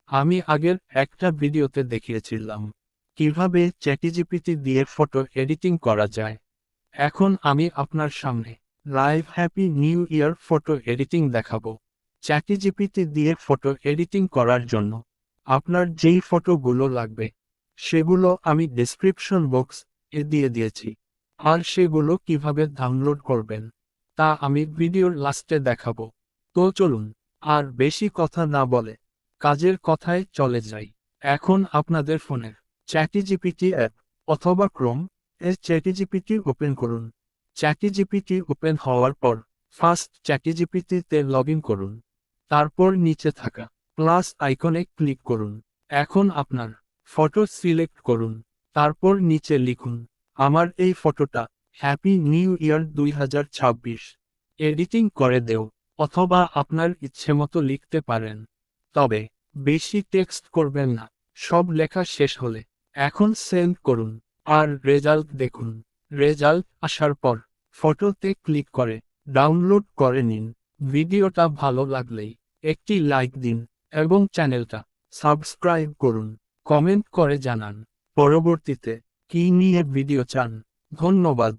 আমি আগের একটা ভিডিওতে দেখিয়েছিলাম কিভাবে চ্যাটজিপিটি দিয়ে ফটো এডিটিং করা যায়। এখন আমি আপনার সামনে live happy new year photo editing দেখাবো। চ্যাটজিপিটি দিয়ে ফটো এডিটিং করার জন্য আপনার যেই ফটোগুলো লাগবে সেগুলো আমি ডেসক্রিপশন বক্স এ দিয়ে দিয়েছি, আর সেগুলো কিভাবে ডাউনলোড করবেন তা আমি ভিডিওর লাস্টে দেখাবো। তো চলুন আর বেশি কথা না বলে কাজের কথায় চলে যাই। এখন আপনাদের ফোনের চ্যাটজিপিটি অ্যাপ অথবা ক্রোম এর চ্যাটজিপিটি ওপেন করুন। চ্যাটজিপিটি ওপেন হওয়ার পর ফার্স্ট চ্যাটজিপিটিতে লগ ইন করুন। তারপর নিচে থাকা প্লাস আইকনে ক্লিক করুন। এখন আপনার ফটো সিলেক্ট করুন। তারপর নিচে লিখুন, আমার এই ফটোটা হ্যাপি নিউ ইয়ার 2026 এডিটিং করে দেও, অথবা আপনার ইচ্ছেমতো লিখতে পারেন। তবে বেশি টেক্সট করবেন না। সব লেখা শেষ হলে এখন সেন্ড করুন আর রেজাল্ট দেখুন। রেজাল্ট আসার পর ফটোতে ক্লিক করে ডাউনলোড করে নিন। ভিডিওটা ভালো লাগলেই একটি লাইক দিন এবং চ্যানেলটা সাবস্ক্রাইব করুন। কমেন্ট করে জানান পরবর্তীতে কী নিয়ে ভিডিও চান। ধন্যবাদ।